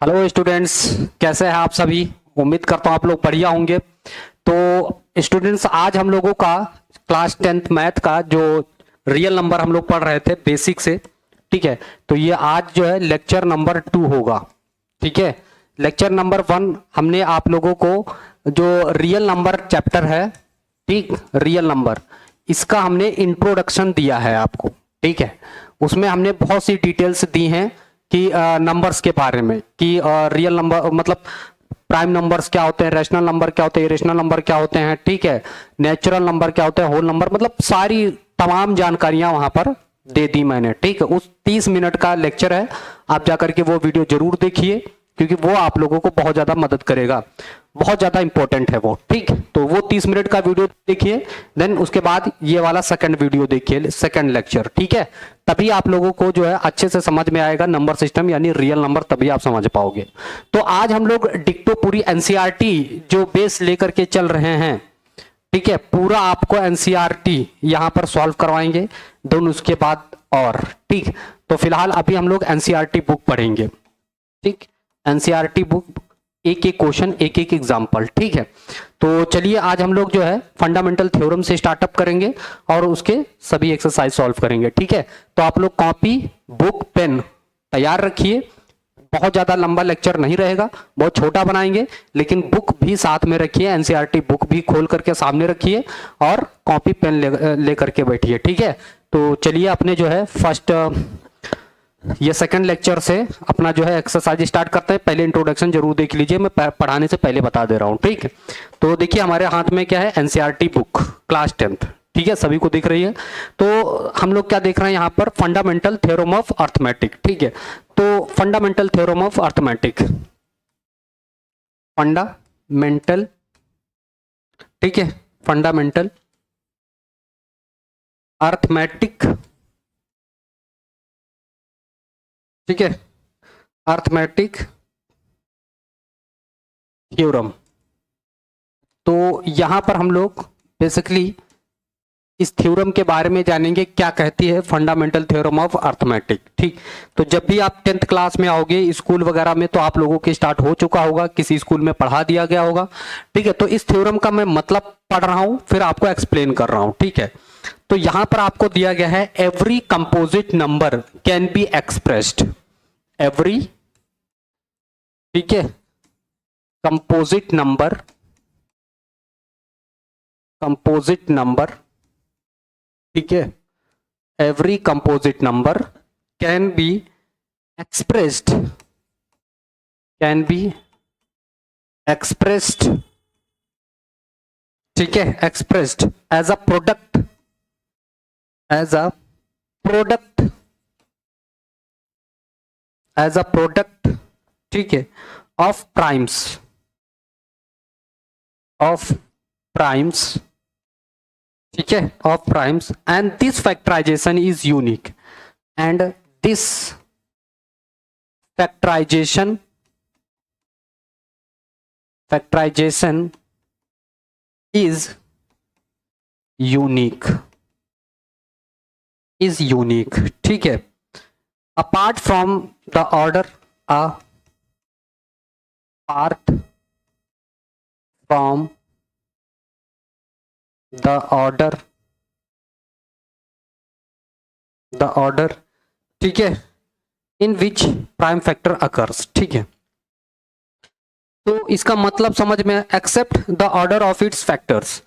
Hello students, कैसे हैं आप सभी। उम्मीद करता हूँ आप लोग बढ़िया होंगे। तो स्टूडेंट्स, आज हम लोगों का क्लास 10th मैथ का जो रियल नंबर हम लोग पढ़ रहे थे बेसिक से, ठीक है। तो ये आज जो है लेक्चर नंबर 2 होगा, ठीक है। लेक्चर नंबर 1 हमने आप लोगों को जो रियल नंबर चैप्टर है, ठीक, रियल नंबर, इसका हमने इंट्रोडक्शन दिया है आपको, ठीक है। उसमें हमने बहुत सी डिटेल्स दी हैं कि नंबर्स के बारे में, कि रियल नंबर मतलब प्राइम नंबर्स क्या होते हैं, रैशनल नंबर क्या होते हैं, इरेशनल नंबर क्या होते हैं, ठीक है, नेचुरल नंबर क्या होते हैं, होल नंबर, मतलब सारी तमाम जानकारियां वहां पर दे दी मैंने, ठीक है। उस 30 मिनट का लेक्चर है, आप जाकर के वो वीडियो जरूर देखिए, क्योंकि वो आप लोगों को बहुत ज्यादा मदद करेगा, बहुत ज्यादा इंपॉर्टेंट है वो, ठीक। तो वो 30 मिनट का वीडियो देखिए, देन उसके बाद ये वाला सेकंड वीडियो देखिए, सेकंड लेक्चर, ठीक है। तभी आप लोगों को जो है अच्छे से समझ में आएगा नंबर सिस्टम, यानी रियल नंबर, तभी आप समझ पाओगे। तो आज हम लोग डिक्टो पूरी एनसीईआरटी जो बेस लेकर के चल रहे हैं, ठीक है, पूरा आपको एनसीईआरटी यहां पर सॉल्व करवाएंगे, दोनों उसके बाद और, ठीक। तो फिलहाल अभी हम लोग एनसीईआरटी बुक पढ़ेंगे, ठीक। एनसीईआरटी बुक, एक एक क्वेश्चन, एक एक एग्जाम्पल, ठीक है। तो चलिए आज हम लोग जो है फंडामेंटल थ्योरम से स्टार्टअप करेंगे और उसके सभी एक्सरसाइज सॉल्व करेंगे, ठीक है। तो आप लोग कॉपी, बुक, पेन तैयार रखिए। बहुत ज्यादा लंबा लेक्चर नहीं रहेगा, बहुत छोटा बनाएंगे, लेकिन बुक भी साथ में रखिए, एनसीईआरटी बुक भी खोल करके सामने रखिए और कॉपी पेन ले करके बैठिए, ठीक है। तो चलिए अपने जो है फर्स्ट ये सेकंड लेक्चर से अपना जो है एक्सरसाइज स्टार्ट करते हैं। पहले इंट्रोडक्शन जरूर देख लीजिए, मैं पढ़ाने से पहले बता दे रहा हूँ, ठीक है। तो देखिए हमारे हाथ में क्या है, एनसीईआरटी बुक क्लास 10th, ठीक है, सभी को दिख रही है। तो हम लोग क्या देख रहे हैं यहाँ पर, फंडामेंटल थ्योरम ऑफ अर्थमेटिक, ठीक है। तो fundamental theorem of arithmetic, fundamental, ठीक है, फंडामेंटल अर्थमेटिक, ठीक है, अर्थमेटिक थ्योरम। तो यहां पर हम लोग बेसिकली इस थ्योरम के बारे में जानेंगे, क्या कहती है फंडामेंटल थ्योरम ऑफ अर्थमेटिक, ठीक। तो जब भी आप 10th क्लास में आओगे स्कूल वगैरह में, तो आप लोगों के स्टार्ट हो चुका होगा, किसी स्कूल में पढ़ा दिया गया होगा, ठीक है। तो इस थ्योरम का मैं मतलब पढ़ रहा हूं, फिर आपको एक्सप्लेन कर रहा हूं, ठीक है। तो यहां पर आपको दिया गया है, every composite number can be expressed, every, ठीक है, कंपोजिट नंबर, कंपोजिट नंबर, ठीक है, every composite number can be expressed, can be expressed, ठीक है, expressed as a product, as a product, as a product, ठीक है, ऑफ प्राइम्स, ऑफ प्राइम्स, ठीक है, of primes, and this factorization is unique, and this factorization, factorization is unique, is unique, ठीक है, apart from the order, apart from the order, the order, ठीक है, in which prime factor occurs, ठीक है। तो इसका मतलब समझ में, except the order of its factors.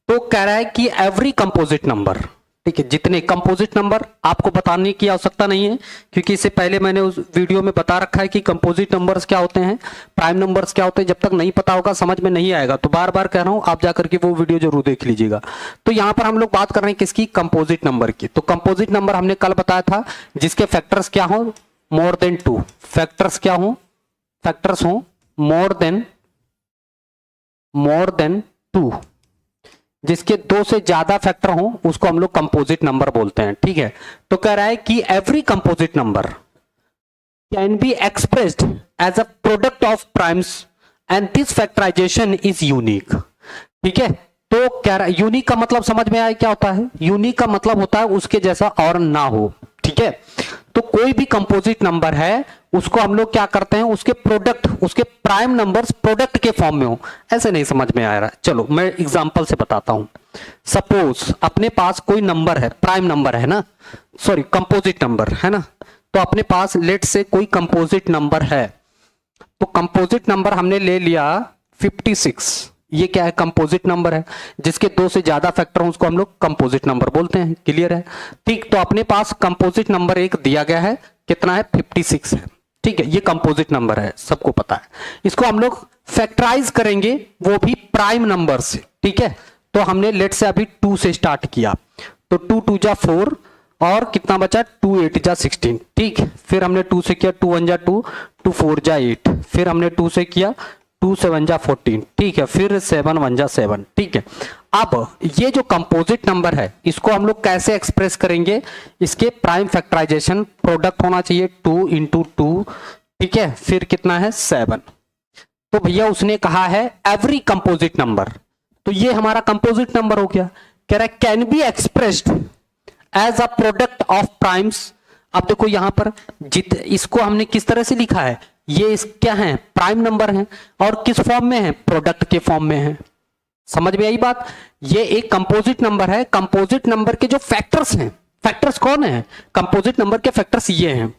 तो कह रहा है कि एवरी कंपोजिट नंबर, ठीक है, जितने कंपोजिट नंबर, आपको बताने की आवश्यकता नहीं है, क्योंकि इससे पहले मैंने उस वीडियो में बता रखा है कि कंपोजिट नंबर्स क्या होते हैं, प्राइम नंबर्स क्या होते हैं। जब तक नहीं पता होगा समझ में नहीं आएगा, तो बार बार कह रहा हूं आप जाकर के वो वीडियो जरूर देख लीजिएगा। तो यहां पर हम लोग बात कर रहे हैं किसकी, कंपोजिट नंबर की। तो कंपोजिट नंबर हमने कल बताया था, जिसके फैक्टर्स क्या हो, मोर देन 2, फैक्टर्स क्या हो, फैक्टर्स हो मोर देन 2, जिसके 2 से ज्यादा फैक्टर हो उसको हम लोग कंपोजिट नंबर बोलते हैं, ठीक है। तो कह रहा है कि every composite number can be expressed as a product of primes and this factorization is unique, ठीक है। तो कह रहा है, यूनिक का मतलब समझ में आया क्या होता है, यूनिक का मतलब होता है उसके जैसा और ना हो, ठीक है। तो कोई भी कंपोजिट नंबर है उसको हम लोग क्या करते हैं, उसके प्रोडक्ट, उसके प्राइम नंबर्स प्रोडक्ट के फॉर्म में हो। ऐसे नहीं समझ में आ रहा है, चलो मैं एग्जांपल से बताता हूं। सपोज अपने पास कोई नंबर है, प्राइम नंबर है ना, सॉरी कंपोजिट नंबर है ना, तो अपने पास लेट से कोई कंपोजिट नंबर है, तो कंपोजिट नंबर हमने ले लिया 56। ये क्या है, कंपोजिट नंबर है, जिसके दो से ज्यादा फैक्टर हो उसको हम लोग कंपोजिट नंबर बोलते हैं। क्लियर है? ठीक, तो अपने पास कंपोजिट नंबर एक दिया गया है, कितना है, 56 है। ठीक है, ये कंपोजिट नंबर है, सबको पता है। इसको हम लोग फैक्टराइज करेंगे, वो भी प्राइम नंबर से। ठीक है, तो हमने लेट से अभी 2 से स्टार्ट किया, तो 2 2 जा 4 और कितना बचा, 2 8 जा 16। ठीक, फिर हमने 2 से किया, 2 1 जा 2, 2 4 जा 8, फिर हमने 2 से किया, 2 7 जा 14। ठीक है, फिर 7 1 जा 7। ठीक है, अब ये जो कंपोजिट नंबर है इसको हम लोग कैसे एक्सप्रेस करेंगे, इसके प्राइम फैक्टराइजेशन प्रोडक्ट होना चाहिए 2 इंटू 2। ठीक है, फिर कितना है, 7। तो भैया उसने कहा है एवरी कंपोजिट नंबर, तो ये हमारा कंपोजिट नंबर हो गया। कह रहा है can be expressed as a product of primes. अब देखो यहां पर इसको हमने किस तरह से लिखा है, ये क्या है, प्राइम नंबर है, और किस फॉर्म में है, प्रोडक्ट के फॉर्म में है। समझ में आई बात? ये एक कंपोजिट नंबर है, कंपोजिट नंबर के जो फैक्टर्स हैं, फैक्टर्स कौन है, कंपोजिट नंबर के फैक्टर्स ये हैं।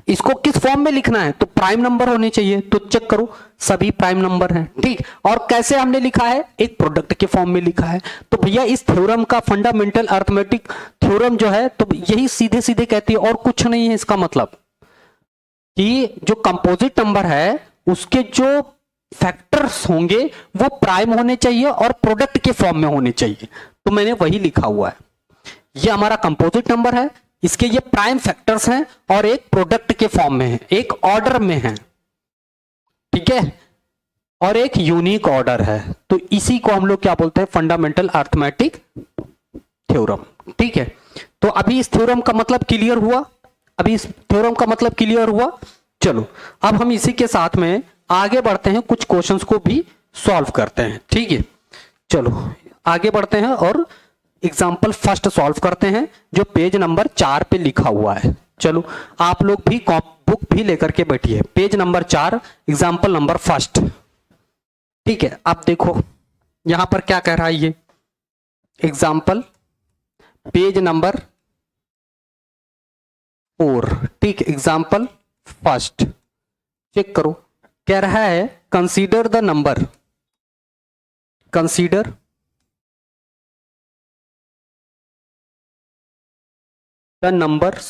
इसको किस फॉर्म में लिखना है, तो प्राइम नंबर होने चाहिए, तो चेक करो सभी प्राइम नंबर हैं। ठीक, और कैसे हमने लिखा है, एक प्रोडक्ट के फॉर्म में लिखा है। तो भैया इस थ्योरम का फंडामेंटल अरिथमेटिक थ्योरम जो है, तो यही सीधे सीधे कहती है, और कुछ नहीं है इसका मतलब, कि जो कंपोजिट नंबर है उसके जो फैक्टर्स होंगे वो प्राइम होने चाहिए और प्रोडक्ट के फॉर्म में होने चाहिए। तो मैंने वही लिखा हुआ है, ये हमारा कंपोजिट नंबर है, इसके ये प्राइम फैक्टर्स हैं और एक प्रोडक्ट के फॉर्म में है, एक ऑर्डर में है। ठीक है, और एक यूनिक ऑर्डर है, तो इसी को हम लोग क्या बोलते हैं, फंडामेंटल अरिथमेटिक थ्योरम। ठीक है, तो अभी इस थ्योरम का मतलब क्लियर हुआ, अभी इस थ्योरम का मतलब क्लियर हुआ। चलो अब हम इसी के साथ में आगे बढ़ते हैं, कुछ क्वेश्चंस को भी सॉल्व करते हैं। ठीक है, चलो आगे बढ़ते हैं और एग्जाम्पल फर्स्ट सॉल्व करते हैं, जो पेज नंबर 4 पे लिखा हुआ है। चलो आप लोग भी बुक भी लेकर के बैठिए, page number 4 example number first. ठीक है, आप देखो यहां पर क्या कह रहा है, ये एग्जाम्पल पेज नंबर 4। ठीक, एग्जाम्पल फर्स्ट चेक करो, कह रहा है consider the number, consider the numbers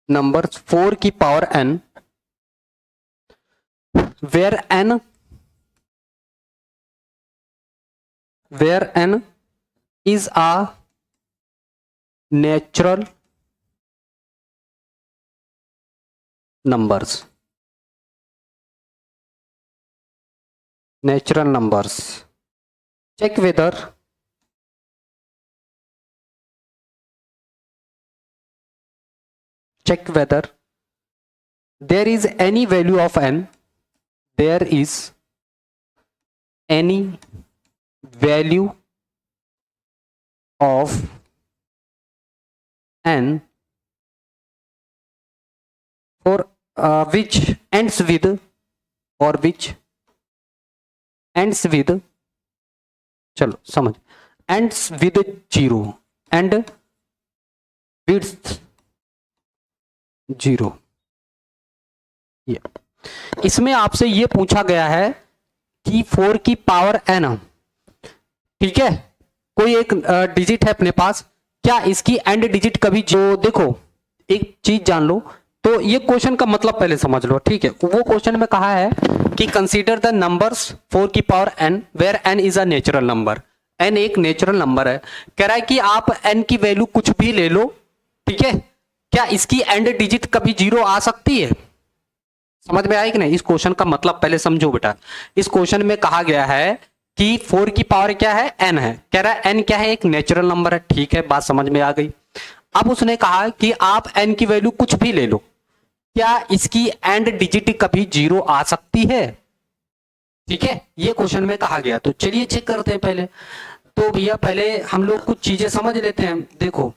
numbers 4 की power n, where n is a natural numbers, natural numbers. Check whether there is any value of n, there is any value of n for which ends with, or which ends with, चलो समझ, ends with 0 and width 0। ये इसमें आपसे ये पूछा गया है कि 4 की पावर n, ठीक है, कोई एक डिजिट है अपने पास, क्या इसकी एंड डिजिट कभी जो, देखो एक चीज जान लो, तो ये क्वेश्चन का मतलब पहले समझ लो। ठीक है, वो क्वेश्चन में कहा है कि कंसीडर द नंबर्स 4 की power n where n is a natural number, n एक नेचुरल नंबर है। कह रहा है कि आप n की वैल्यू कुछ भी ले लो, ठीक है, क्या इसकी एंड डिजिट कभी 0 आ सकती है? समझ में आया कि नहीं? इस क्वेश्चन का मतलब पहले समझो बेटा। इस क्वेश्चन में कहा गया है कि 4 की पावर क्या है, n है, कह रहा है n क्या है, एक नेचुरल नंबर है। ठीक है, बात समझ में आ गई। अब उसने कहा कि आप n की वैल्यू कुछ भी ले लो, क्या इसकी एंड डिजिट कभी 0 आ सकती है? ठीक है, ये क्वेश्चन में कहा गया। तो चलिए चेक करते हैं पहले। तो भैया पहले हम लोग कुछ चीजें समझ लेते हैं। देखो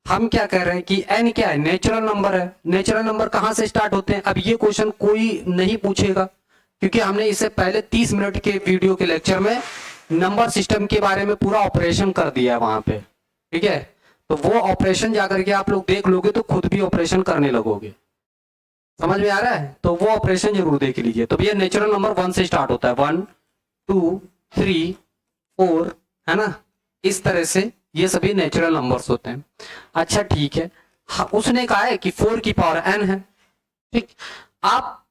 हम क्या कह रहे हैं कि n क्या है, नेचुरल नंबर है। नेचुरल नंबर कहाँ से स्टार्ट होते हैं? अब ये क्वेश्चन कोई नहीं पूछेगा, क्योंकि हमने इससे पहले 30 मिनट के वीडियो के लेक्चर में नंबर सिस्टम के बारे में पूरा ऑपरेशन कर दिया है वहां पे, ठीक है। तो वो ऑपरेशन जाकर के आप लोग देख लोगे तो खुद भी ऑपरेशन करने लगोगे। समझ में आ रहा है? तो वो ऑपरेशन जरूर देख लीजिए। तो भैया नेचुरल नंबर 1 से स्टार्ट होता है, 1 2 3 4, है ना, इस तरह से ये सभी नेचुरल नंबर्स होते हैं। अच्छा ठीक है, उसने कहा है कि 4 की पावर n है, ठीक। आप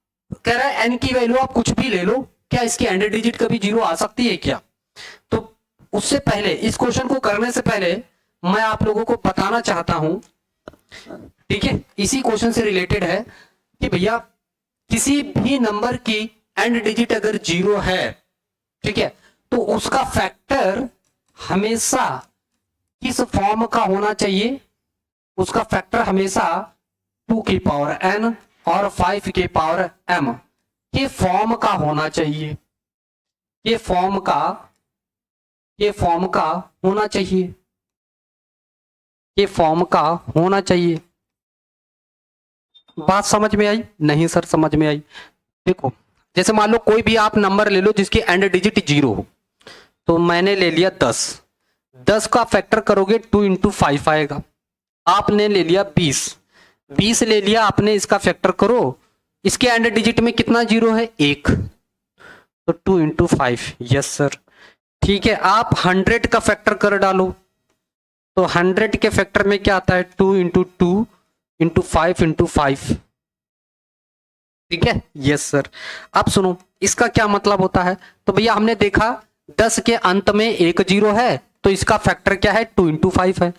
कह रहा है n की वैल्यू आप कुछ भी ले लो, क्या इसकी एंड डिजिट कभी 0 आ सकती है क्या? तो उससे पहले, इस क्वेश्चन को करने से पहले मैं आप लोगों को बताना चाहता हूं, ठीक है, इसी क्वेश्चन से रिलेटेड है कि भैया किसी भी नंबर की एंड डिजिट अगर 0 है, ठीक है, तो उसका फैक्टर हमेशा किस फॉर्म का होना चाहिए? उसका फैक्टर हमेशा 2 की पावर n और 5 की पावर m के फॉर्म का होना चाहिए। ये फॉर्म का होना चाहिए, ये फॉर्म का होना चाहिए। बात समझ में आई? नहीं सर समझ में आई। देखो, जैसे मान लो कोई भी आप नंबर ले लो जिसकी एंड डिजिट 0 हो, तो मैंने ले लिया 10, 10 का फैक्टर करोगे 2 इंटू 5 आएगा। आपने ले लिया 20, 20 ले लिया आपने, इसका फैक्टर करो, इसके एंड डिजिट में कितना 0 है? 1, तो 2 इंटू 5, यस सर। ठीक है, आप 100 का फैक्टर कर डालो, तो 100 के फैक्टर में क्या आता है? 2 इंटू 2 इंटू 5 इंटू 5, ठीक है, यस सर। अब सुनो, इसका क्या मतलब होता है? तो भैया हमने देखा 10 के अंत में 1 0 है, तो इसका फैक्टर क्या है? 2 इंटू 5 है।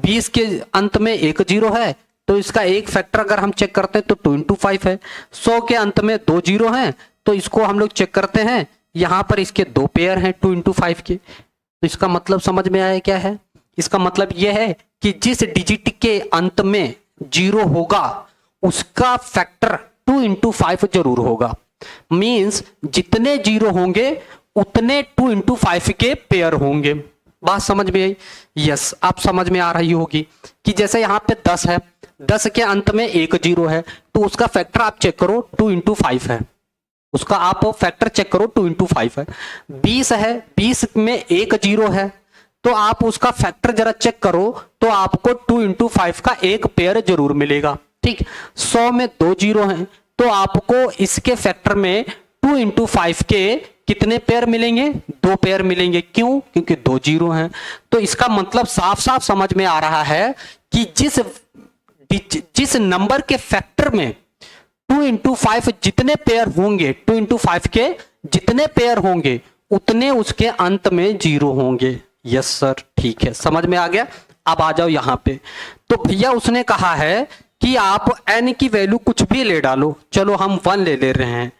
20 के अंत में 1 0 है, तो इसका एक फैक्टर अगर हम चेक करते हैं तो 2 इंटू 5 है। 100 के अंत में 2 0 हैं, तो इसको हम लोग चेक करते हैं, यहां पर इसके 2 पेयर हैं 2 इंटू 5 के। तो इसका मतलब समझ में आया क्या है? इसका मतलब यह है कि जिस डिजिट के अंत में 0 होगा उसका फैक्टर 2 इंटू 5 जरूर होगा। मीन्स जितने 0 होंगे उतने 2 इंटू 5 के पेयर होंगे। बात समझ में आई? यस, आप समझ में आ रही होगी कि जैसे यहां पे 10 है, 10 के अंत में 1 0 है, तो उसका फैक्टर आप चेक करो 2 इंटू 5 है, उसका आप फैक्टर चेक करो 2 इंटू 5 है। 20 है, 20 में 1 0 है, तो आप उसका फैक्टर जरा चेक करो, तो आपको 2 इंटू 5 का एक पेयर जरूर मिलेगा, ठीक। 100 में 2 0 हैं, तो आपको इसके फैक्टर में 2 इंटू 5 के कितने पेयर मिलेंगे? 2 पेयर मिलेंगे। क्यों? क्योंकि 2 0 हैं। तो इसका मतलब साफ साफ समझ में आ रहा है कि जिस नंबर के फैक्टर में 2 इंटू 5 जितने पेयर होंगे, 2 इंटू 5 के जितने पेयर होंगे उतने उसके अंत में 0 होंगे। यस सर, ठीक है, समझ में आ गया। अब आ जाओ यहां पे। तो भैया उसने कहा है कि आप n की वैल्यू कुछ भी ले डालो। चलो हम 1 ले रहे हैं,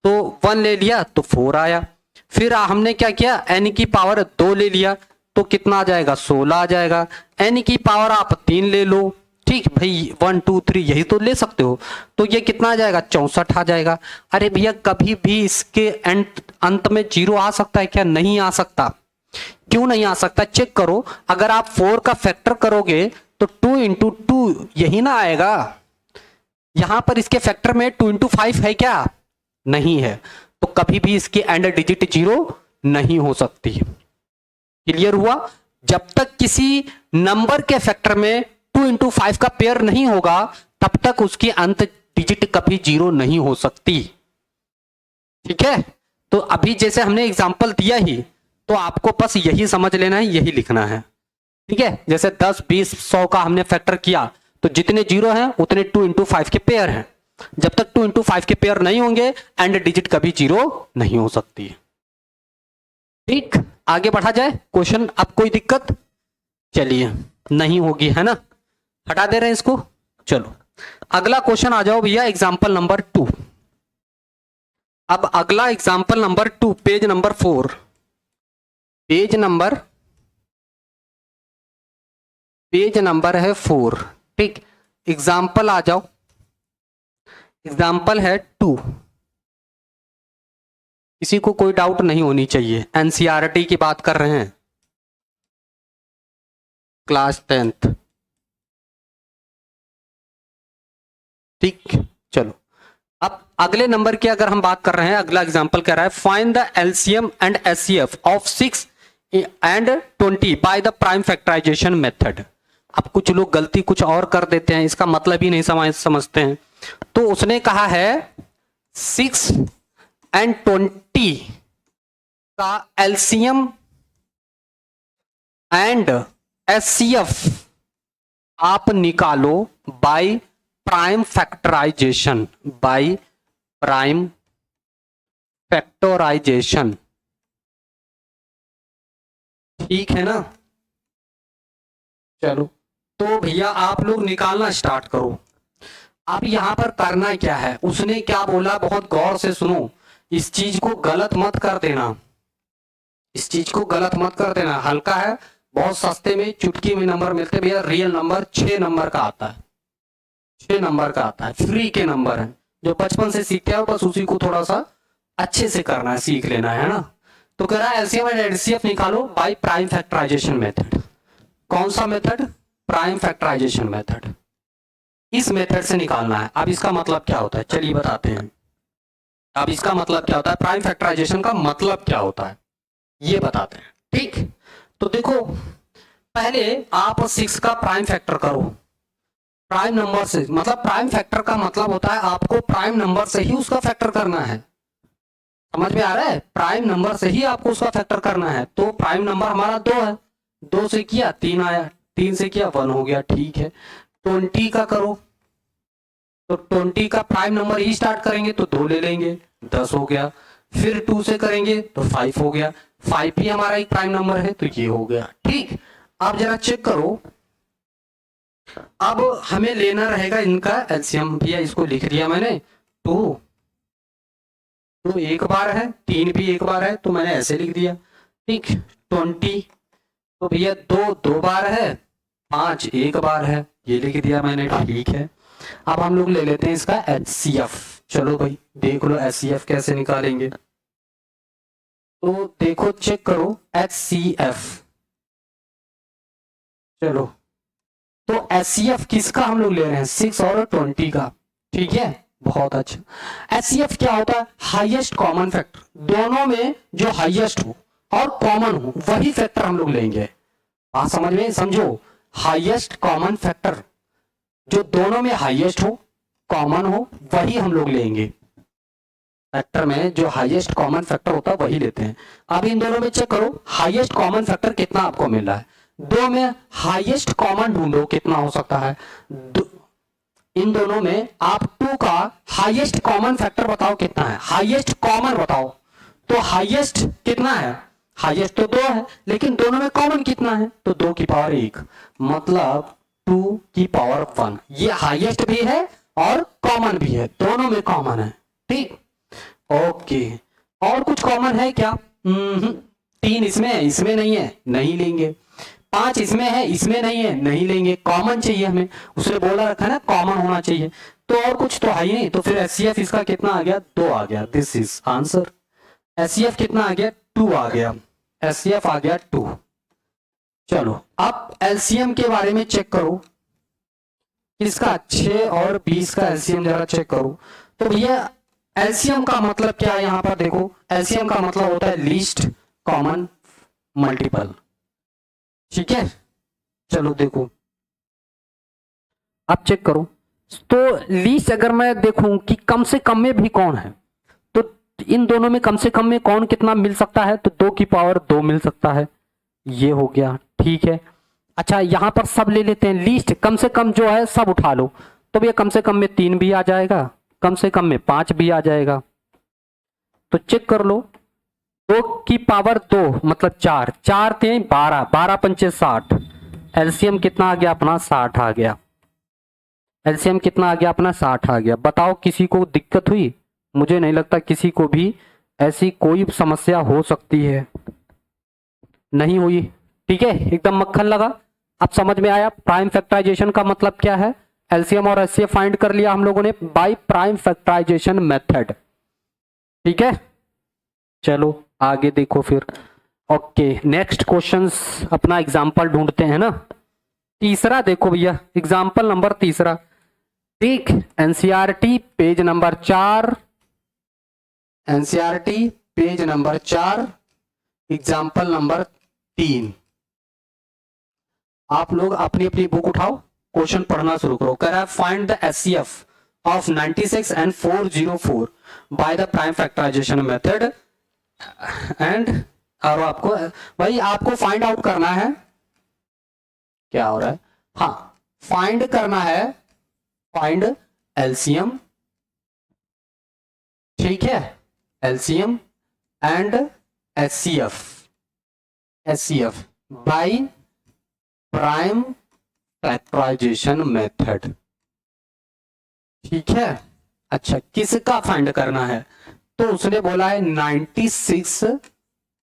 तो 1 ले लिया तो 4 आया। फिर हमने क्या किया? n की पावर 2 ले लिया, तो कितना आ जाएगा? 16 आ जाएगा। n की पावर आप 3 ले लो, ठीक भाई, 1 2 3 यही तो ले सकते हो, तो ये कितना आ जाएगा? 64 आ जाएगा। अरे भैया कभी भी इसके अंत में 0 आ सकता है क्या? नहीं आ सकता। क्यों नहीं आ सकता? चेक करो, अगर आप 4 का फैक्टर करोगे तो 2 इंटू 2 यही ना आएगा। यहां पर इसके फैक्टर में 2 इंटू 5 है क्या? नहीं है, तो कभी भी इसकी एंड डिजिट 0 नहीं हो सकती। क्लियर हुआ? जब तक किसी नंबर के फैक्टर में 2 इंटू 5 का पेयर नहीं होगा तब तक उसकी अंत डिजिट कभी 0 नहीं हो सकती। ठीक है, तो अभी जैसे हमने एग्जांपल दिया ही, तो आपको बस यही समझ लेना है, यही लिखना है। ठीक है, जैसे 10 20 100 का हमने फैक्टर किया, तो जितने 0 हैं उतने 2 इंटू 5 के पेयर हैं। जब तक 2 इंटू 5 के पेयर नहीं होंगे एंड डिजिट कभी 0 नहीं हो सकती। ठीक, आगे बढ़ा जाए क्वेश्चन। अब कोई दिक्कत? चलिए, नहीं होगी, है ना, हटा दे रहे हैं इसको। चलो अगला क्वेश्चन आ जाओ भैया, एग्जाम्पल नंबर 2। अब अगला example number 2, page number 4, page number है 4। ठीक, एग्जाम्पल आ जाओ, एग्जाम्पल है 2। किसी को कोई डाउट नहीं होनी चाहिए, एनसीईआरटी की बात कर रहे हैं, क्लास 10th। ठीक, चलो अब अगले नंबर की अगर हम बात कर रहे हैं, अगला एग्जांपल कह रहा है find the LCM and HCF of 6 and 20 by the prime factorization method. अब कुछ लोग गलती कुछ और कर देते हैं, इसका मतलब ही नहीं समझते हैं। तो उसने कहा है 6 एंड 20 का एलसीएम एंड एचसीएफ आप निकालो by prime factorization, by prime factorization. ठीक है ना? चलो तो भैया आप लोग निकालना स्टार्ट करो। अब यहां पर करना क्या है, उसने क्या बोला बहुत गौर से सुनो, इस चीज को गलत मत कर देना, इस चीज को गलत मत कर देना। हल्का है, बहुत सस्ते में चुटकी में नंबर मिलते भैया। रियल नंबर 6 नंबर का आता है, 6 नंबर का आता है, फ्री के नंबर है। जो बचपन से सीखते हो बस उसी को थोड़ा सा अच्छे से करना है, सीख लेना है ना। तो कह रहा है एलसीएम एंड एचसीएफ निकालो बाय प्राइम फैक्टराइजेशन मेथड। कौन सा मेथड? Prime factorization method. इस मेथड से निकालना है। अब इसका मतलब क्या होता है, चलिए बताते हैं। अब इसका मतलब क्या होता है, प्राइम फैक्टराइजेशन का मतलब क्या होता है ये बताते हैं। ठीक, तो देखो पहले आप 6 का प्राइम फैक्टर करो, प्राइम नंबर से। मतलब प्राइम फैक्टर का मतलब होता है आपको प्राइम नंबर से ही उसका फैक्टर करना है। समझ में आ रहा है? प्राइम नंबर से ही आपको उसका फैक्टर करना है। तो प्राइम नंबर हमारा 2 है, 2 से किया 3 आया, 3 से किया 1 हो गया। ठीक है, 20 का करो तो 20 का प्राइम नंबर ही स्टार्ट करेंगे तो 2 ले लेंगे, 10 हो गया। फिर 2 से करेंगे तो 5 हो गया, 5 भी हमारा एक प्राइम नंबर है तो ये हो गया। ठीक, आप जरा चेक करो। अब हमें लेना रहेगा इनका एलसीएम। भैया इसको लिख दिया मैंने, 2 तो एक बार है, 3 भी एक बार है तो मैंने ऐसे लिख दिया। ठीक, 20 तो भैया 2 2 बार है, 5 एक बार है, ये लिख दिया मैंने। ठीक है, अब हम लोग ले लेते हैं इसका एचसीएफ। चलो भाई देख लो एचसीएफ कैसे निकालेंगे। तो देखो चेक करो एचसीएफ। चलो तो एचसीएफ किसका हम लोग ले रहे हैं, 6 और 20 का। ठीक है, बहुत अच्छा। एचसीएफ क्या होता है, हाईएस्ट कॉमन फैक्टर। दोनों में जो हाईएस्ट हो और कॉमन हो वही फैक्टर हम लोग लेंगे। बात समझ में, समझो। हाईएस्ट कॉमन फैक्टर, जो दोनों में हाईएस्ट हो कॉमन हो वही हम लोग लेंगे। फैक्टर में जो हाईएस्ट कॉमन फैक्टर होता है वही लेते हैं। अब इन दोनों में चेक करो हाईएस्ट कॉमन फैक्टर कितना आपको मिल रहा है। 2 में हाईएस्ट कॉमन ढूंढो कितना हो सकता है। इन दोनों में आप 2 का हाईएस्ट कॉमन फैक्टर बताओ कितना है, हाईएस्ट कॉमन बताओ। तो हाईएस्ट कितना है, हाईएस्ट तो 2 है, लेकिन दोनों में कॉमन कितना है, तो 2 की पावर 1, मतलब 2 की पावर 1। ये हाईएस्ट भी है और कॉमन भी है, दोनों में कॉमन है। ठीक, ओके। और कुछ कॉमन है क्या? 3 इसमें है, इसमें नहीं है, नहीं लेंगे। 5 इसमें है, इसमें नहीं है, नहीं लेंगे। कॉमन चाहिए हमें, उसने बोला रखा है ना कॉमन होना चाहिए। तो और कुछ तो है ही नहीं, तो फिर एचसीएफ इसका कितना आ गया, 2 आ गया। This is answer. एचसीएफ कितना आ गया, 2 आ गया। एचसीएफ आ गया 2। चलो अब एलसीएम के बारे में चेक करो, किसका 6 और 20 का एलसीएम जरा चेक करो। तो भैया एलसीएम का मतलब क्या है, यहां पर देखो एलसीएम का मतलब होता है लीस्ट कॉमन मल्टीपल। ठीक है, चलो देखो अब चेक करो। तो लीस्ट अगर मैं देखूं कि कम से कम में भी कौन है, तो इन दोनों में कम से कम में कौन कितना मिल सकता है, तो 2 की पावर 2 मिल सकता है, ये हो गया। ठीक है, अच्छा यहां पर सब ले लेते हैं, लीस्ट कम से कम जो है सब उठा लो। तो भैया कम से कम में 3 भी आ जाएगा, कम से कम में 5 भी आ जाएगा। तो चेक कर लो, 2 की पावर 2 मतलब 4, 4 थे 12, 12 पंचे 60। एलसीएम कितना आ गया अपना, 60 आ गया। एलसीएम कितना आ गया अपना, 60 आ गया। बताओ किसी को दिक्कत हुई? मुझे नहीं लगता किसी को भी ऐसी कोई समस्या हो सकती है, नहीं हुई। ठीक है, एकदम मक्खन लगा। अब समझ में आया प्राइम फैक्टराइजेशन का मतलब क्या है। एलसीएम और एचसीएफ फाइंड कर लिया हम लोगों ने बाय प्राइम फैक्टराइजेशन मेथड। ठीक है, चलो आगे देखो फिर। ओके, नेक्स्ट क्वेश्चंस अपना एग्जांपल ढूंढते हैं ना। तीसरा देखो भैया, एग्जांपल नंबर तीसरा। ठीक, NCERT page number 4, NCERT page number 4, example number 3। आप लोग अपनी अपनी बुक उठाओ, क्वेश्चन पढ़ना शुरू करो। कह रहा है find the HCF of 96 and 404 by the prime factorization method and, और आपको भाई आपको फाइंड आउट करना है, क्या हो रहा है, हाँ फाइंड करना है, फाइंड एलसीएम, ठीक है, LCM and HCF, HCF by prime factorization method, ठीक है। अच्छा, किसका फाइंड करना है, तो उसने बोला है 96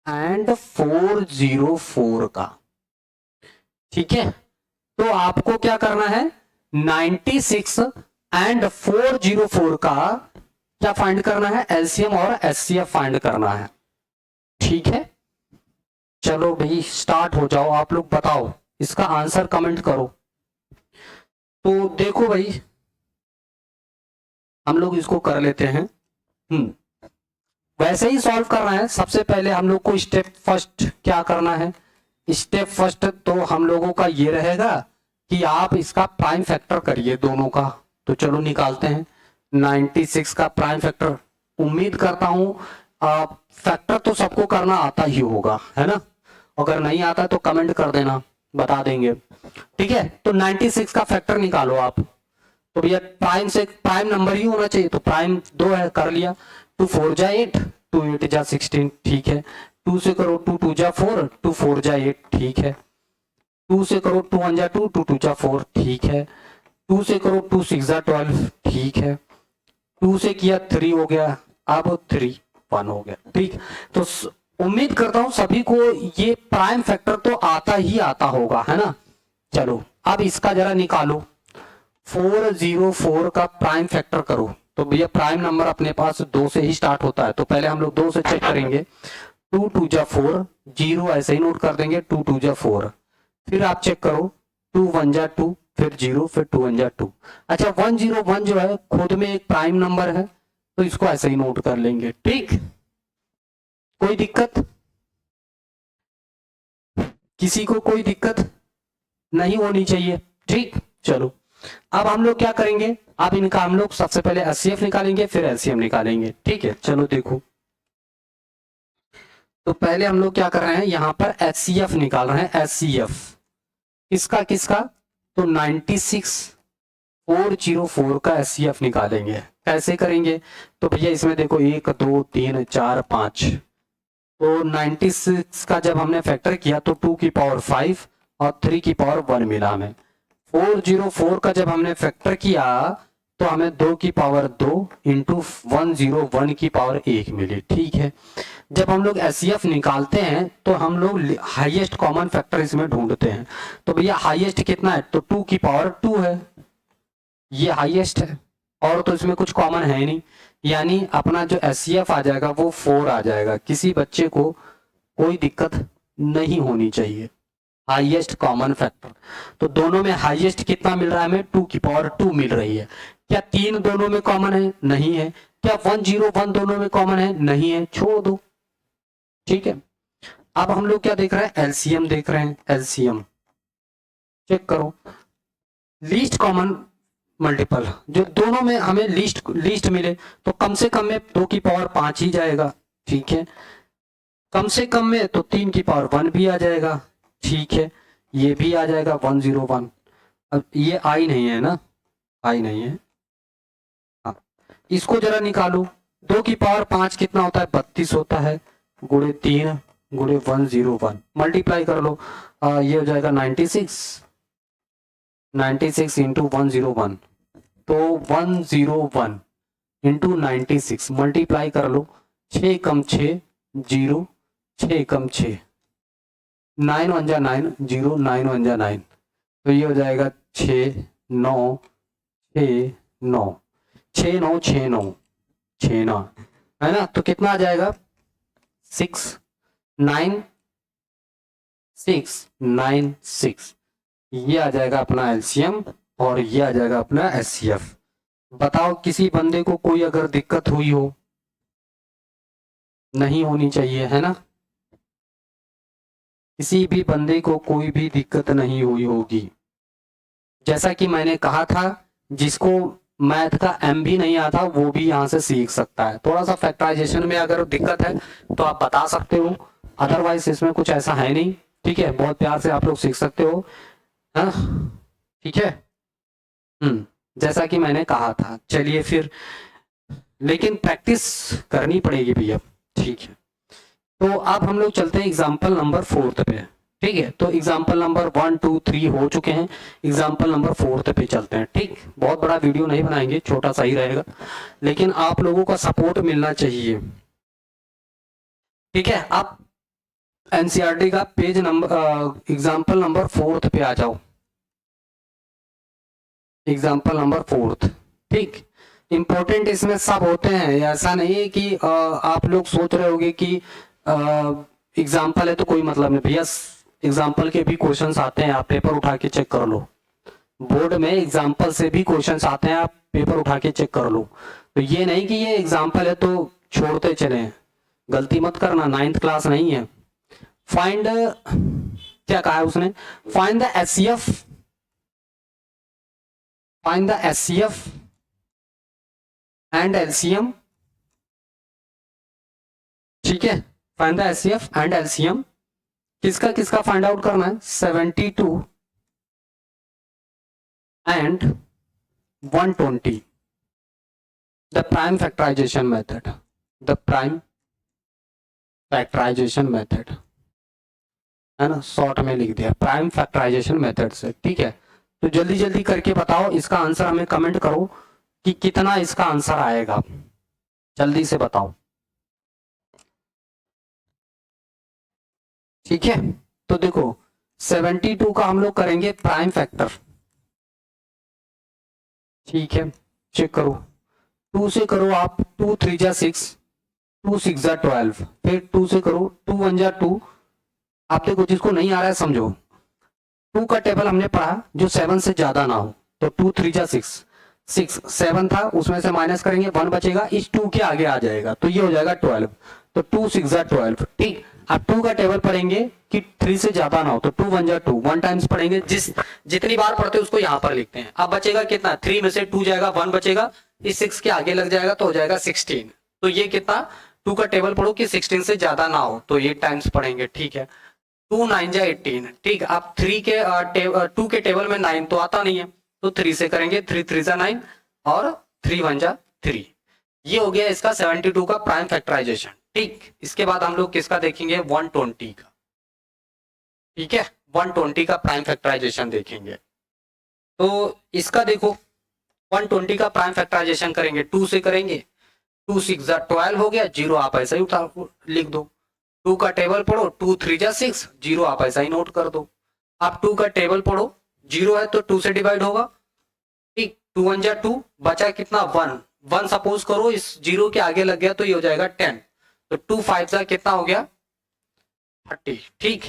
एंड 404 का, ठीक है। तो आपको क्या करना है, 96 एंड 404 का क्या फाइंड करना है, एलसीएम और एचसीएफ फाइंड करना है, ठीक है। चलो भाई स्टार्ट हो जाओ, आप लोग बताओ इसका आंसर कमेंट करो। तो देखो भाई हम लोग इसको कर लेते हैं, वैसे ही सॉल्व करना है। सबसे पहले हम लोग को स्टेप फर्स्ट क्या करना है, स्टेप फर्स्ट तो हम लोगों का ये रहेगा कि आप इसका प्राइम फैक्टर करिए दोनों का। तो चलो निकालते हैं 96 का प्राइम फैक्टर। उम्मीद करता हूं फैक्टर तो सबको करना आता ही होगा, है ना, अगर नहीं आता तो कमेंट कर देना, बता देंगे, ठीक है। तो 96 का फैक्टर निकालो आप, तो भैया प्राइम से प्राइम नंबर ही होना चाहिए, तो प्राइम 2 है, कर लिया। 2 4 जा 8, 2 8 जा 16, ठीक है। 2 से करो 2 2 जा 4, 2 4 जा 8, ठीक है। 2 से करो 2 1 जा 2, 2 2 जा 4, ठीक है। 2 से करो 2 6 जा 12, ठीक है। 2 से किया 3 हो गया, अब 3 1 हो गया, ठीक। तो उम्मीद करता हूं सभी को ये प्राइम फैक्टर तो आता ही आता होगा, है ना। चलो अब इसका जरा निकालो, 404 का प्राइम फैक्टर करो। तो भैया प्राइम नंबर अपने पास 2 से ही स्टार्ट होता है, तो पहले हम लोग 2 से चेक करेंगे। 2 2 जा 4, 0 ऐसे ही नोट कर देंगे, 2 2 जा 4। फिर आप चेक करो 2 1 जा 2, फिर 0, फिर 2 1 जा 2। अच्छा 101 जो है खुद में एक प्राइम नंबर है, तो इसको ऐसे ही नोट कर लेंगे, ठीक। कोई दिक्कत, किसी को कोई दिक्कत नहीं होनी चाहिए, ठीक। चलो अब हम लोग क्या करेंगे, अब इनका हम लोग सबसे पहले एचसीएफ निकालेंगे, फिर एलसीएम निकालेंगे, ठीक है। चलो देखो, तो पहले हम लोग क्या कर रहे हैं, यहां पर एचसीएफ निकाल रहे हैं, एचसीएफ किसका किसका, तो 96 404 का एचसीएफ निकालेंगे। कैसे करेंगे, तो भैया इसमें देखो 1 2 3 4 5, तो 96 का जब हमने फैक्टर किया तो 2 की पावर 5 और 3 की पावर 1 मिला हमें। 404 का जब हमने फैक्टर किया तो हमें 2 की पावर 2 इंटू 101 की पावर 1 मिली, ठीक है। जब हम लोग एचसीएफ निकालते हैं तो हम लोग हाईएस्ट कॉमन फैक्टर इसमें ढूंढते हैं। तो भैया हाईएस्ट कितना है, तो 2 की पावर 2 है, ये हाईएस्ट है, और तो इसमें कुछ कॉमन है नहीं, यानी अपना जो एचसीएफ आ जाएगा वो 4 आ जाएगा। किसी बच्चे को कोई दिक्कत नहीं होनी चाहिए, हाईएस्ट कॉमन फैक्टर। तो दोनों में हाईएस्ट कितना मिल रहा है हमें, 2 की पावर 2 मिल रही है। क्या 3 दोनों में कॉमन है, नहीं है। क्या 101 दोनों में कॉमन है, नहीं है, छोड़ दो, ठीक है। अब हम लोग क्या देख रहे हैं, एलसीएम देख रहे हैं, एलसीएम चेक करो, लीस्ट कॉमन मल्टीपल, जो दोनों में हमें लीस्ट मिले, तो कम से कम में 2 की पावर 5 ही जाएगा, ठीक है। कम से कम में तो 3 की पावर 1 भी आ जाएगा, ठीक है। ये भी आ जाएगा 101। अब ये आई नहीं है ना, आई नहीं है, हाँ इसको जरा निकालो। 2 की पावर 5 कितना होता है, 32 होता है, गुणे 3 गुणे 101 मल्टीप्लाई कर लो, ये हो जाएगा 96 इंटू 101, तो 101 इंटू 96 मल्टीप्लाई कर लो, 6 कम 6 0, 6 कम 6 9 1 जा 9 0, 9 1 जा 9, तो ये हो जाएगा 6 9 6 9 6 9 6 9 6 9, है ना। तो कितना आ जाएगा 6 9 6 9 6, ये आ जाएगा अपना एलसीएम और ये आ जाएगा अपना HCF। बताओ किसी बंदे को कोई अगर दिक्कत हुई हो, नहीं होनी चाहिए है ना, किसी भी बंदे को कोई भी दिक्कत नहीं हुई होगी। जैसा कि मैंने कहा था, जिसको मैथ का M भी नहीं आता वो भी यहाँ से सीख सकता है। थोड़ा सा फैक्टराइजेशन में अगर दिक्कत है तो आप बता सकते हो, अदरवाइज इसमें कुछ ऐसा है नहीं। ठीक है, बहुत प्यार से आप लोग सीख सकते हो, हाँ ठीक है। जैसा कि मैंने कहा था, चलिए फिर, लेकिन प्रैक्टिस करनी पड़ेगी भैया। ठीक है, तो अब हम लोग चलते हैं एग्जाम्पल नंबर 4 पे। ठीक है, तो एग्जाम्पल नंबर 1 2 3 हो चुके हैं, एग्जाम्पल नंबर 4 पे चलते हैं। ठीक, बहुत बड़ा वीडियो नहीं बनाएंगे, छोटा सा ही रहेगा, लेकिन आप लोगों का सपोर्ट मिलना चाहिए। ठीक है, आप एनसीईआरटी का पेज नंबर एग्जाम्पल नंबर 4 पे आ जाओ, एग्जाम्पल नंबर 4। ठीक, इंपॉर्टेंट इसमें सब होते हैं, ऐसा नहीं है कि आप लोग सोच रहे होगे कि एग्जाम्पल है तो कोई मतलब नहीं। भैया एग्जाम्पल के भी क्वेश्चंस आते हैं, आप पेपर उठा के चेक कर लो। बोर्ड में एग्जाम्पल से भी क्वेश्चंस आते हैं, आप पेपर उठा के चेक कर लो। तो ये नहीं कि ये एग्जाम्पल है तो छोड़ते चले, गलती मत करना, 9th क्लास नहीं है। फाइंड, क्या कहा है उसने, find the HCF, find the HCF and LCM। ठीक है, find the HCF and LCM, किसका किसका फाइंड आउट करना है, 72 and 120, the prime factorization method, the prime factorization method, है ना, शॉर्ट में लिख दिया प्राइम फैक्टराइजेशन मेथड से। ठीक है, तो जल्दी जल्दी करके बताओ इसका आंसर, हमें कमेंट करो कि कितना इसका आंसर आएगा, जल्दी से बताओ। ठीक है, तो देखो 72 का हम लोग करेंगे प्राइम फैक्टर। ठीक है, चेक करो, 2 से करो आप, 2 3 जा 6, 2 6 जा 12, फिर 2 से करो, 2 1 जा 2। आप देखो, जिसको नहीं आ रहा है समझो, 2 का टेबल हमने पढ़ा जो 7 से ज्यादा ना हो, तो 2 3 जा 6, 6 7 था, उसमें से माइनस करेंगे 1 बचेगा, इस 2 के आगे आ जाएगा तो ये हो जाएगा 12, तो 2 6 जा 12। ठीक, आप 2 का टेबल पढ़ेंगे कि 3 से ज्यादा ना हो, तो 2 1 जा 2, 1 टाइम्स पढ़ेंगे, जितनी बार पढ़ते हैं उसको यहाँ पर लिखते हैं। अब बचेगा कितना, 3 में से 2 जाएगा, 1 बचेगा, इस 6 के आगे लग जाएगा तो हो जाएगा 16। तो ये कितना, 2 का टेबल पढ़ो कि 16 से ज्यादा ना हो, तो ये टाइम्स पढ़ेंगे। ठीक है, 2 9 जा 18। ठीक, आप 3 के 2 के टेबल में 9 तो आता नहीं है, तो 3 से करेंगे, 3 3 जा 9 और 3 1 जा 3। ये हो गया इसका 72 का प्राइम फैक्टराइजेशन। ठीक, इसके बाद हम लोग किसका देखेंगे, 120 का। ठीक है, 120 का प्राइम फैक्टराइजेशन देखेंगे। तो इसका देखो, 120 का प्राइम फैक्टराइजेशन करेंगे, 2 से करेंगे, 2 6 जा 12 हो गया, 0 आप ऐसा ही उठा लिख दो। 2 का टेबल पढ़ो, 2 3 जा 6, 0 आप ऐसा ही नोट कर दो। आप 2 का टेबल पढ़ो, 0 है तो 2 से डिवाइड होगा। ठीक, 2 1 जा 2, बचा कितना, 1 1 सपोज करो इस 0 के आगे लग गया तो ये हो जाएगा 10, तो 2 5 जा कितना हो गया, 30। ठीक,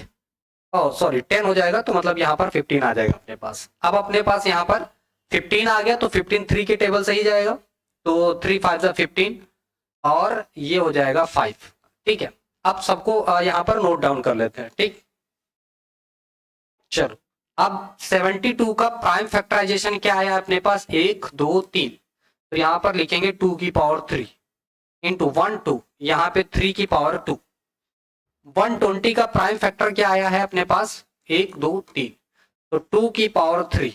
ओ सॉरी 10 हो जाएगा, तो मतलब यहाँ पर 15 आ जाएगा अपने पास। अब अपने पास यहाँ पर 15 आ गया, तो 15 3 के टेबल से ही जाएगा, तो 3 5 जा 15 और ये हो जाएगा 5। ठीक है, अब सबको यहाँ पर नोट डाउन कर लेते हैं। ठीक, चलो, अब 72 का प्राइम फैक्टराइजेशन क्या है अपने पास, 1 2 3, तो यहाँ पर लिखेंगे 2 की पावर 3 इंटू 1 2, यहाँ पे 3 की पावर 2। 120 का प्राइम फैक्टर क्या आया है अपने पास, 1 2 3, तो 2 की पावर 3,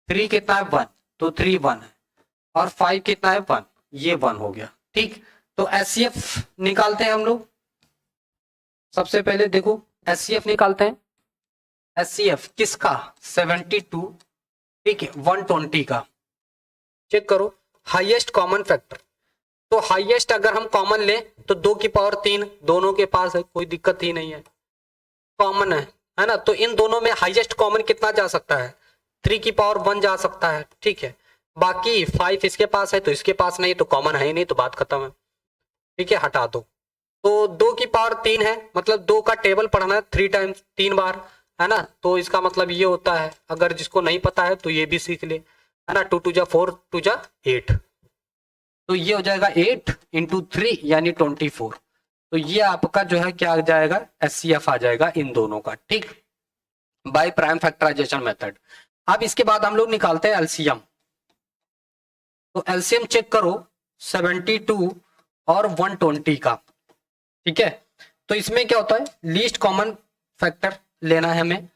3 कितना है 1, तो 3 1 है, और 5 कितना है 1, ये 1 हो गया। ठीक, तो HCF निकालते हैं हम लोग। सबसे पहले देखो HCF निकालते हैं। HCF किसका, 72, ठीक है, 120 का। चेक करो, हाईएस्ट कॉमन फैक्टर, तो हाईएस्ट अगर हम कॉमन लें तो 2 की पावर 3 दोनों के पास है, कोई दिक्कत ही नहीं है, कॉमन है ना। तो इन दोनों में हाईएस्ट कॉमन कितना जा सकता है, 3 की पावर 1 जा सकता है। ठीक है, बाकी 5 इसके पास है तो इसके पास नहीं, तो कॉमन है ही नहीं, तो बात खत्म है। ठीक है, हटा दो। तो 2 की पावर 3 है, मतलब 2 का टेबल पढ़ना है 3 टाइम्स, 3 बार, है ना। तो इसका मतलब ये होता है, अगर जिसको नहीं पता है तो ये भी सीख ले, है ना। 2 2 4 2 8, तो ये हो जाएगा 8 इंटू 3 यानी 24। तो ये आपका जो है क्या आ जाएगा, एचसीएफ आ जाएगा इन दोनों का, ठीक, बाय प्राइम फैक्टराइजेशन मेथड। अब इसके बाद हम लोग निकालते हैं एलसीएम। तो एलसीएम चेक करो 72 और 120 का, ठीक है। तो इसमें क्या होता है, लीस्ट कॉमन फैक्टर लेना है हमें।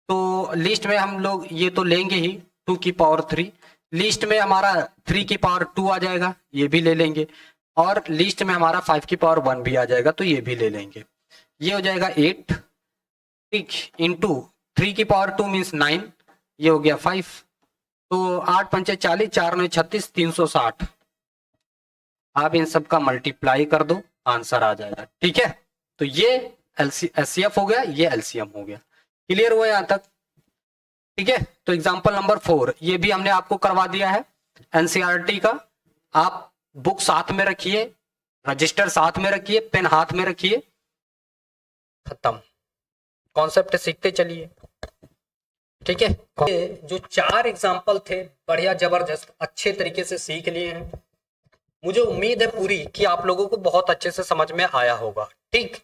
तो लिस्ट में हम लोग ये तो लेंगे ही 2 की पावर 3, लिस्ट में हमारा 3 की पावर 2 आ जाएगा, ये भी ले लेंगे, और लिस्ट में हमारा 5 की पावर 1 भी आ जाएगा, तो ये भी ले लेंगे। ये हो जाएगा 8, ठीक, इंटू 3 की पावर 2 मीन्स 9, ये हो गया 5। तो 8 पंचे 40, 4 9 36, 360। आप इन सब का मल्टीप्लाई कर दो, आंसर आ जाएगा, ठीक है। तो ये एचसीएफ हो गया, ये एलसीएम हो गया। क्लियर हुआ यहां तक, ठीक है। तो एग्जांपल नंबर 4 ये भी हमने आपको करवा दिया है एनसीईआरटी का। आप बुक साथ में रखिए, रजिस्टर साथ में रखिए, पेन हाथ में रखिए, खत्म, कॉन्सेप्ट सीखते चलिए, ठीक है। जो 4 एग्जांपल थे बढ़िया जबरदस्त अच्छे तरीके से सीख लिए हैं। मुझे उम्मीद है पूरी कि आप लोगों को बहुत अच्छे से समझ में आया होगा, ठीक।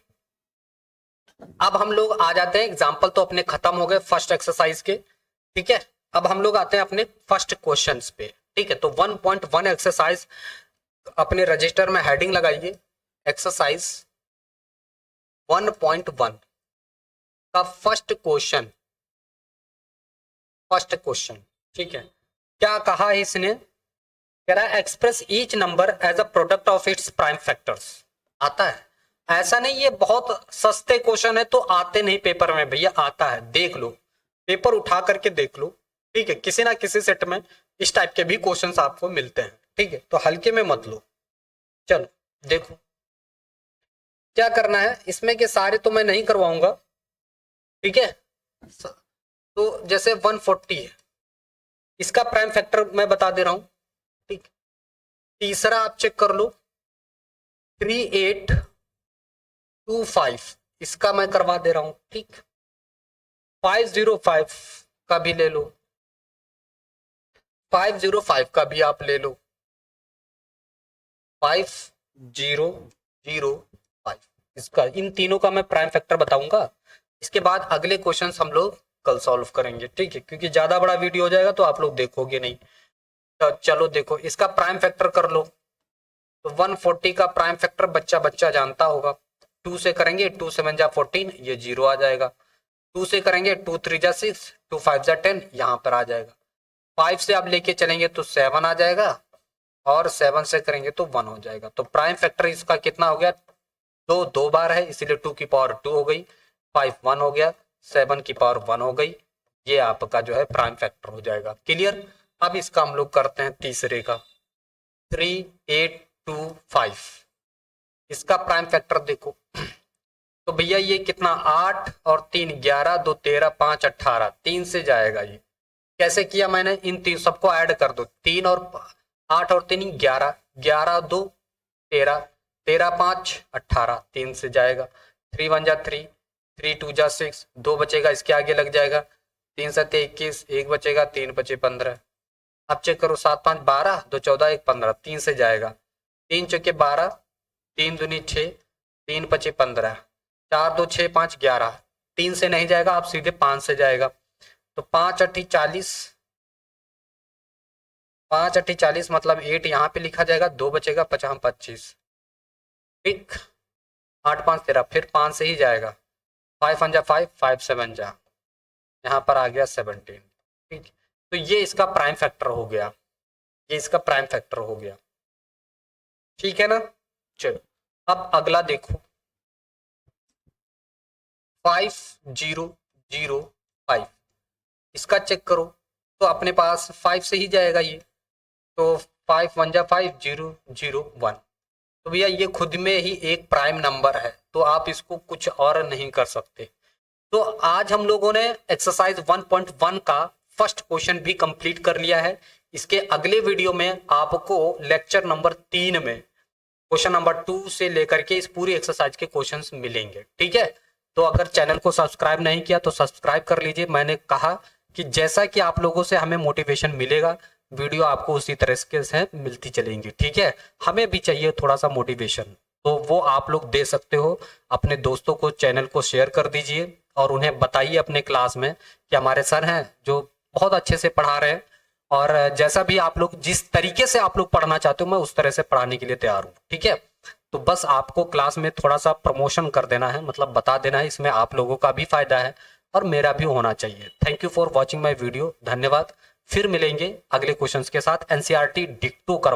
अब हम लोग आ जाते हैं, एग्जांपल तो अपने खत्म हो गए फर्स्ट एक्सरसाइज के, ठीक है। अब हम लोग आते हैं अपने फर्स्ट क्वेश्चंस पे, ठीक है। तो 1.1 एक्सरसाइज अपने रजिस्टर में हेडिंग लगाइए, एक्सरसाइज 1.1 का फर्स्ट क्वेश्चन, ठीक है। क्या कहा है इसने, कह रहा है express each number as a product of its prime factors. आता है, ऐसा नहीं ये बहुत सस्ते क्वेश्चन है तो आते नहीं पेपर में, भैया आता है, देख लो, पेपर उठा करके देख लो, ठीक है। किसी ना किसी सेट में इस टाइप के भी क्वेश्चंस आपको मिलते हैं, ठीक है। तो हल्के में मत लो। चलो देखो क्या करना है इसमें, के सारे तो मैं नहीं करवाऊंगा, ठीक है। तो जैसे 140 है, इसका प्राइम फैक्टर मैं बता दे रहा हूं, ठीक। तीसरा आप चेक कर लो 3825, इसका मैं करवा दे रहा हूं, ठीक। 505 का भी ले लो, 505 का भी आप ले लो, 5005, इसका, इन तीनों का मैं प्राइम फैक्टर बताऊंगा। इसके बाद अगले क्वेश्चंस हम लोग कल सॉल्व करेंगे, ठीक है, क्योंकि ज्यादा बड़ा वीडियो हो जाएगा तो आप लोग देखोगे नहीं। तो चलो देखो इसका प्राइम फैक्टर कर लो। तो 140 का प्राइम फैक्टर बच्चा बच्चा जानता होगा, 2 से करेंगे 2 7 जा 14, ये 0 आ जाएगा। 2 से करेंगे 2 3 जा 6, 2 5 जा 10, यहाँ पर आ जाएगा। 5 से आप लेके चलेंगे तो 7 आ जाएगा, और 7 से करेंगे तो 1 हो जाएगा। तो प्राइम फैक्टर इसका कितना हो गया, 2 बार है, इसीलिए 2 की पावर 2 हो गई, 5 1 हो गया, 7 की पावर 1 हो गई। ये आपका जो है प्राइम फैक्टर हो जाएगा। क्लियर। अब इसका हम लोग करते हैं तीसरे का, 3825, इसका प्राइम फैक्टर देखो। तो भैया ये कितना, 8 और 3 11, 2 13, 5 18, 3 से जाएगा। ये कैसे किया मैंने, इन तीन सबको ऐड कर दो, 3 और 8 और 3 11, 11 2 13, 13 5 18, 3 से जाएगा। 3 1 जा 3, 3 2 जा 6, 2 बचेगा, इसके आगे लग जाएगा, 3 7 21, 1 बचेगा, 3 बचे 15। अब चेक करो, 7 5 12, 2 14, 1 15, 3 से जाएगा, 3 चौके 12, 3 दूनी 6, 3 पचे 15, 4 2 6 5 11, 3 से नहीं जाएगा, आप सीधे 5 से जाएगा। तो 5 8 40, 5 8 40 मतलब 8 यहाँ पे लिखा जाएगा, 2 बचेगा, 50 25, ठीक। 8 5 13, फिर 5 से ही जाएगा, 5 1 जा 5, 5 7 जा, यहाँ पर आ गया 17, ठीक। तो ये इसका प्राइम फैक्टर हो गया, ये इसका प्राइम फैक्टर हो गया, ठीक है ना। चलो अब अगला देखो, 5005, इसका चेक करो। तो अपने पास 5 से ही जाएगा ये, तो 5 1 जा 5, 0 0 1। तो भैया ये खुद में ही एक प्राइम नंबर है, तो आप इसको कुछ और नहीं कर सकते। तो आज हम लोगों ने एक्सरसाइज 1.1 का फर्स्ट क्वेश्चन भी कंप्लीट कर लिया है। इसके अगले वीडियो में आपको लेक्चर नंबर 3 में क्वेश्चन नंबर 2 से लेकर के इस पूरी एक्सरसाइज के क्वेश्चंस मिलेंगे, ठीक है। तो अगर चैनल को सब्सक्राइब नहीं किया तो सब्सक्राइब कर लीजिए। मैंने कहा कि जैसा कि आप लोगों से हमें मोटिवेशन मिलेगा, वीडियो आपको उसी तरह से मिलती चलेंगी, ठीक है। हमें भी चाहिए थोड़ा सा मोटिवेशन, तो वो आप लोग दे सकते हो। अपने दोस्तों को चैनल को शेयर कर दीजिए और उन्हें बताइए अपने क्लास में कि हमारे सर हैं जो बहुत अच्छे से पढ़ा रहे हैं, और जैसा भी आप लोग जिस तरीके से आप लोग पढ़ना चाहते हो मैं उस तरह से पढ़ाने के लिए तैयार हूँ, ठीक है। तो बस आपको क्लास में थोड़ा सा प्रमोशन कर देना है, मतलब बता देना है, इसमें आप लोगों का भी फायदा है और मेरा भी होना चाहिए। Thank you for watching my video, धन्यवाद। फिर मिलेंगे अगले क्वेश्चंस के साथ। एनसीईआरटी डिक्टो करवाएं।